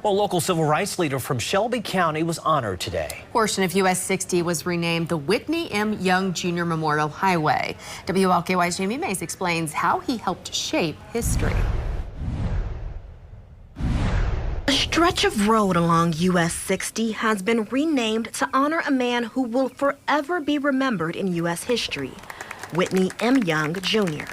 Well, local civil rights leader from Shelby County was honored today. Portion of US 60 was renamed the Whitney M. Young Jr. Memorial Highway. WLKY's Jamie Mays explains how he helped shape history. A stretch of road along US 60 has been renamed to honor a man who will forever be remembered in US history, Whitney M. Young Jr.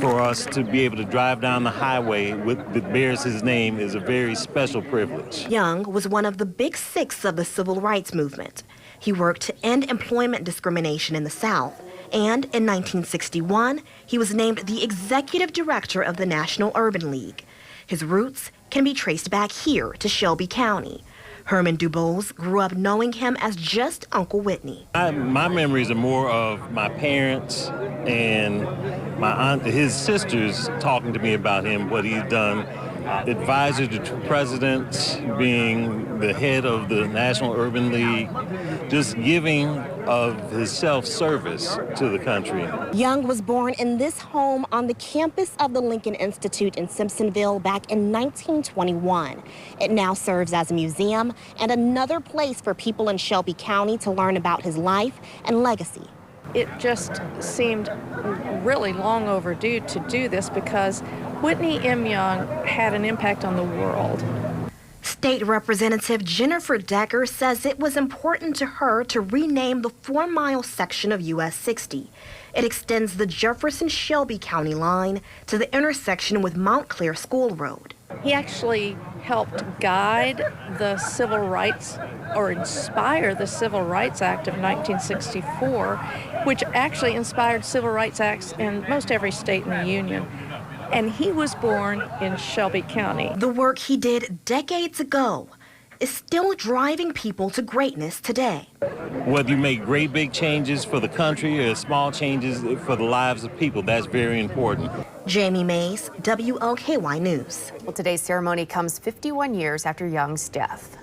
For us to be able to drive down the highway that bears his name is a very special privilege. Young was one of the big six of the civil rights movement. He worked to end employment discrimination in the South, and in 1961, he was named the executive director of the National Urban League. His roots can be traced back here to Shelby County. Herman DuBose grew up knowing him as just Uncle Whitney. My memories are more of my parents and my aunt, his sisters talking to me about him, what he's done. Advisor to presidents, being the head of the National Urban League, just giving of his self-service to the country. Young was born in this home on the campus of the Lincoln Institute in Simpsonville back in 1921. It now serves as a museum and another place for people in Shelby County to learn about his life and legacy. It just seemed really long overdue to do this because Whitney M. Young had an impact on the world. State Representative Jennifer Decker says it was important to her to rename the 4-mile section of US 60. It extends the Jefferson-Shelby County line to the intersection with Montclair School Road. He actually helped guide the civil rights, or inspire the Civil Rights Act of 1964, which actually inspired civil rights acts in most every state in the Union. And he was born in Shelby County. The work he did decades ago is still driving people to greatness today. Whether you make great big changes for the country or small changes for the lives of people, that's very important. Jamie Mays, WLKY News. Well, today's ceremony comes 51 years after Young's death.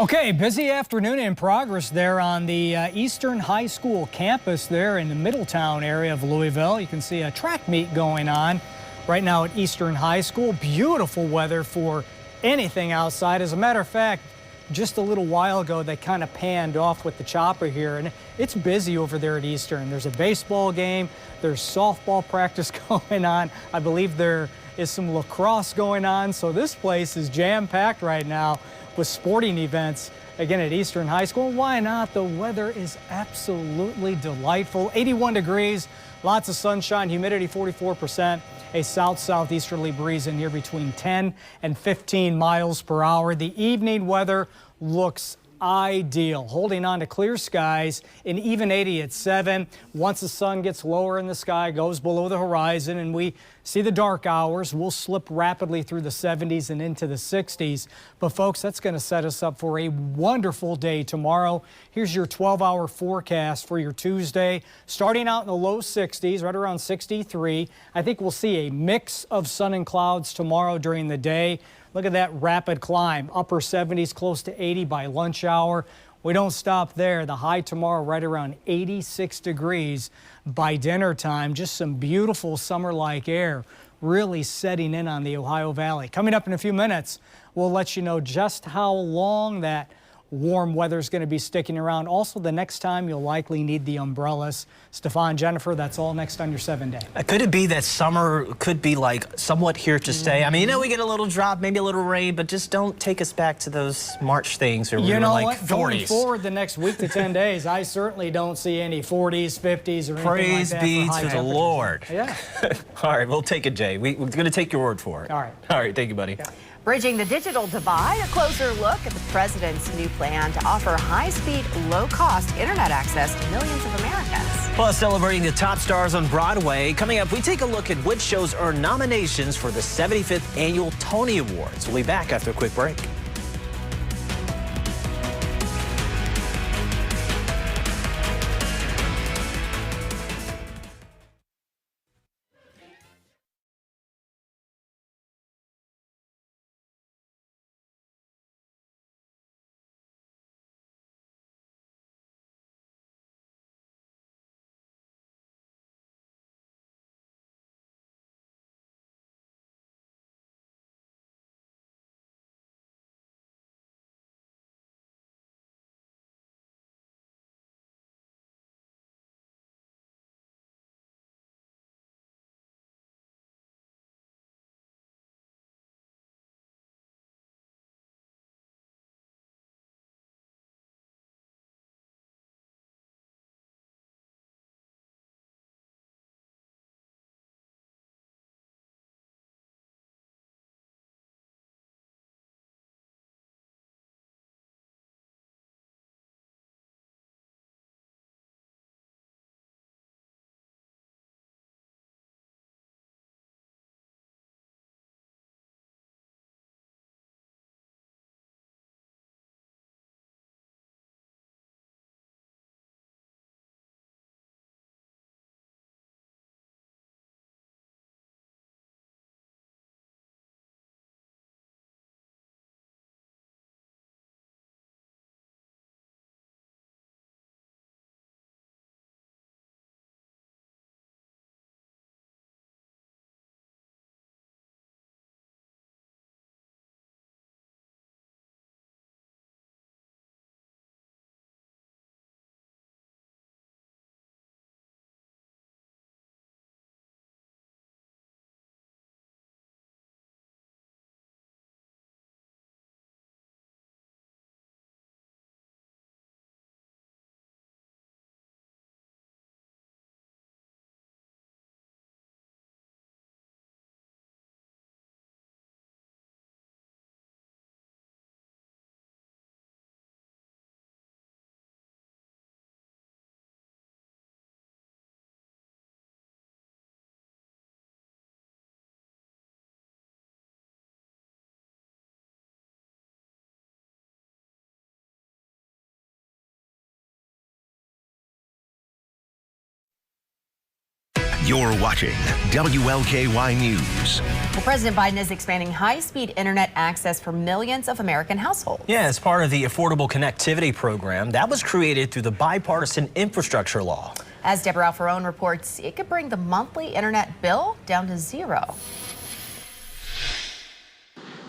Okay, busy afternoon in progress there on the Eastern High School campus there in the Middletown area of Louisville. You can see a track meet going on right now at Eastern High School. Beautiful weather for anything outside. As a matter of fact, just a little while ago, they kind of panned off with the chopper here, and it's busy over there at Eastern. There's a baseball game, there's softball practice going on. I believe there is some lacrosse going on, so this place is jam-packed right now with sporting events again at Eastern High School. Why not? The weather is absolutely delightful. 81 degrees, lots of sunshine, humidity 44%, a south-southeasterly breeze in here between 10 and 15 miles per hour. The evening weather looks ideal, holding on to clear skies, an even 80 at 7. Once the sun gets lower in the sky, goes below the horizon, and we see the dark hours, we'll slip rapidly through the 70s and into the 60s. But folks, that's going to set us up for a wonderful day tomorrow. Here's your 12-hour forecast for your Tuesday. Starting out in the low 60s, right around 63. I think we'll see a mix of sun and clouds tomorrow during the day. Look at that rapid climb, upper 70s, close to 80 by lunch hour. We don't stop there. The high tomorrow right around 86 degrees by dinner time. Just some beautiful summer-like air really setting in on the Ohio Valley. Coming up in a few minutes, we'll let you know just how long that warm weather is going to be sticking around. Also, the next time you'll likely need the umbrellas. Stefan, Jennifer, that's all next on your 7-day. Could it be that summer could be like somewhat here to stay? I mean, you know, we get a little drop, maybe a little rain, but just don't take us back to those March things where we were like 40s. Going forward the next week to 10 days, I certainly don't see any 40s, 50s, or anything Praise like that. be to the Lord. Yeah. All right, we'll take it, Jay. We're going to take your word for it. All right. All right, thank you, buddy. Yeah. Bridging the digital divide, a closer look at the president's new plan to offer high-speed, low-cost internet access to millions of Americans. Plus, celebrating the top stars on Broadway. Coming up, we take a look at which shows earned nominations for the 75th Annual Tony Awards. We'll be back after a quick break. You're watching WLKY News. Well, President Biden is expanding high-speed internet access for millions of American households. Yeah, as part of the Affordable Connectivity Program that was created through the bipartisan infrastructure law. As Deborah Alfarone reports, it could bring the monthly internet bill down to zero.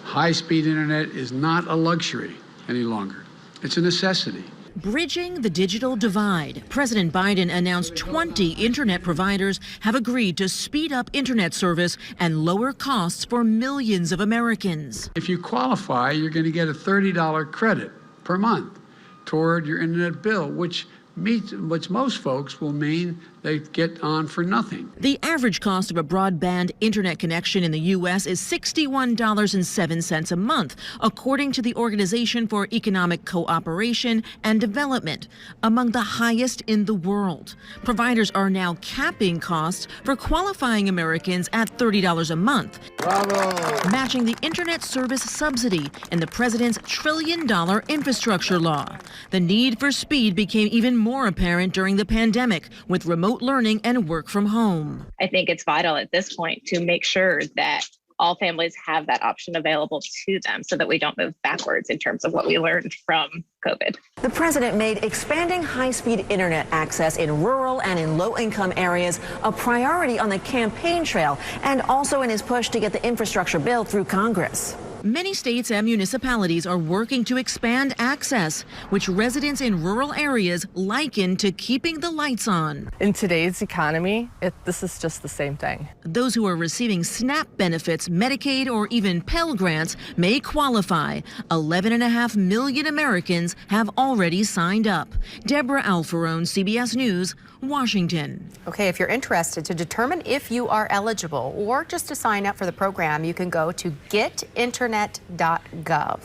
High-speed internet is not a luxury any longer. It's a necessity. Bridging the digital divide. President Biden announced 20 internet providers have agreed to speed up internet service and lower costs for millions of Americans. If you qualify, you're going to get a $30 credit per month toward your internet bill, which most folks will mean they get on for nothing. The average cost of a broadband internet connection in the U.S. is $61.07 a month, according to the Organization for Economic Cooperation and Development, among the highest in the world. Providers are now capping costs for qualifying Americans at $30 a month, Bravo. matching the internet service subsidy in the president's $1 trillion infrastructure law. The need for speed became even more apparent during the pandemic with remote learning and work from home. I think it's vital at this point to make sure that all families have that option available to them so that we don't move backwards in terms of what we learned from COVID. The president made expanding high-speed internet access in rural and in low-income areas a priority on the campaign trail and also in his push to get the infrastructure bill through Congress. Many states and municipalities are working to expand access, which residents in rural areas liken to keeping the lights on. In today's economy, this is just the same thing. Those who are receiving SNAP benefits, Medicaid, or even Pell Grants may qualify. 11.5 million Americans have already signed up. Deborah Alfarone, CBS News, Washington. Okay, if you're interested to determine if you are eligible or just to sign up for the program, you can go to getinternet.gov.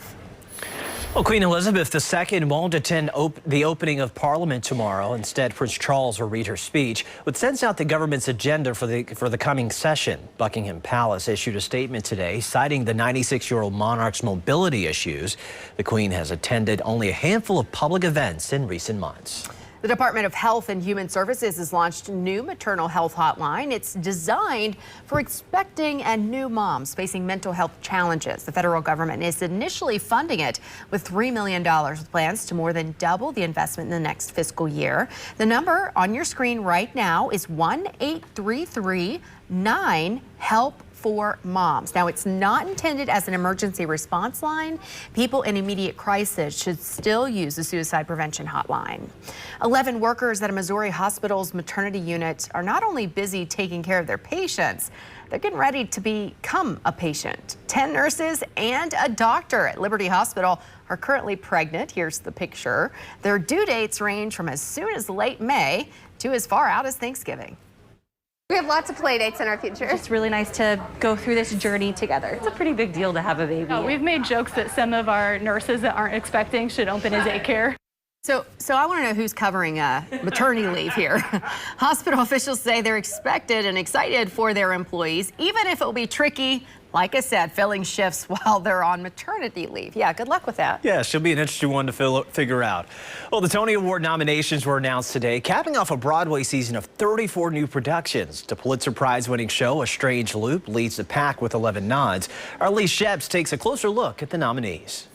Well, Queen Elizabeth II won't attend the opening of Parliament tomorrow. Instead, Prince Charles will read her speech, which sets out the government's agenda for the coming session. Buckingham Palace issued a statement today citing the 96-year-old monarch's mobility issues. The Queen has attended only a handful of public events in recent months. The Department of Health and Human Services has launched a new maternal health hotline. It's designed for expecting and new moms facing mental health challenges. The federal government is initially funding it with $3 million, with plans to more than double the investment in the next fiscal year. The number on your screen right now is 1-833-9-HELP for moms. Now, it's not intended as an emergency response line. People in immediate crisis should still use the suicide prevention hotline. 11 workers at a Missouri hospital's maternity unit are not only busy taking care of their patients, they're getting ready to become a patient. 10 nurses and a doctor at Liberty Hospital are currently pregnant. Here's the picture. Their due dates range from as soon as late May to as far out as Thanksgiving. We have lots of play dates in our future. It's really nice to go through this journey together. It's a pretty big deal to have a baby. We've made jokes that some of our nurses that aren't expecting should open a daycare. So I want to know who's covering maternity leave here. Hospital officials say they're expected and excited for their employees, even if it will be tricky, like I said, filling shifts while they're on maternity leave. Yeah, good luck with that. Yeah, she'll be an interesting one to figure out. Well, the Tony Award nominations were announced today, capping off a Broadway season of 34 new productions. The Pulitzer Prize-winning show, A Strange Loop, leads the pack with 11 nods. Our Lee Sheps takes a closer look at the nominees.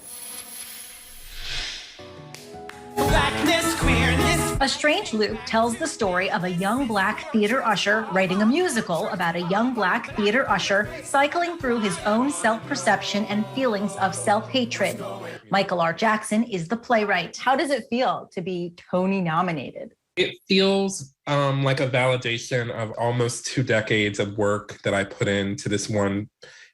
Blackness, queerness. A Strange Loop tells the story of a young black theater usher writing a musical about a young black theater usher cycling through his own self-perception and feelings of self-hatred. Michael R. Jackson is the playwright. How does it feel to be Tony nominated? It feels like a validation of almost 2 decades of work that I put into this one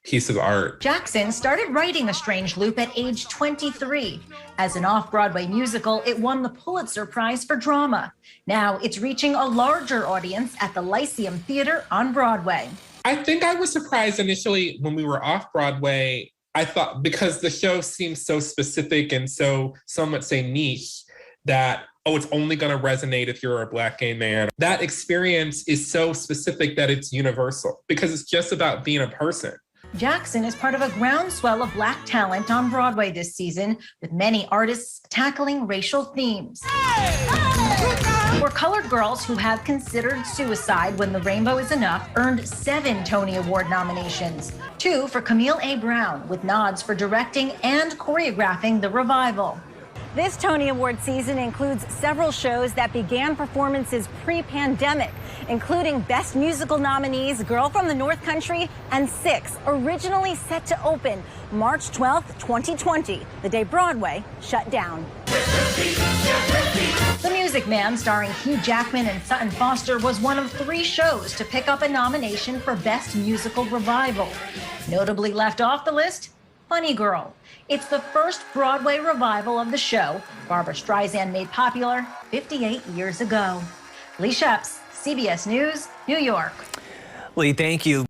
piece of art. Jackson started writing A Strange Loop at age 23. As an off-Broadway musical, it won the Pulitzer Prize for Drama. Now it's reaching a larger audience at the Lyceum Theater on Broadway. I think I was surprised initially when we were off Broadway. I thought because the show seems so specific and so, some would say niche, that, oh, it's only going to resonate if you're a black gay man. That experience is so specific that it's universal because it's just about being a person. Jackson is part of a groundswell of black talent on Broadway this season, with many artists tackling racial themes. For colored girls who have considered suicide when the rainbow is enough earned 7 Tony Award nominations. 2 for Camille A. Brown, with nods for directing and choreographing The Revival. This Tony Award season includes several shows that began performances pre-pandemic, including Best Musical nominees Girl from the North Country and 6, originally set to open March 12th, 2020, the day Broadway shut down. The Music Man, starring Hugh Jackman and Sutton Foster, was one of 3 shows to pick up a nomination for Best Musical Revival. Notably left off the list, Funny Girl. It's the first Broadway revival of the show Barbra Streisand made popular 58 years ago. Lee Sheps, CBS News, New York. Lee, thank you.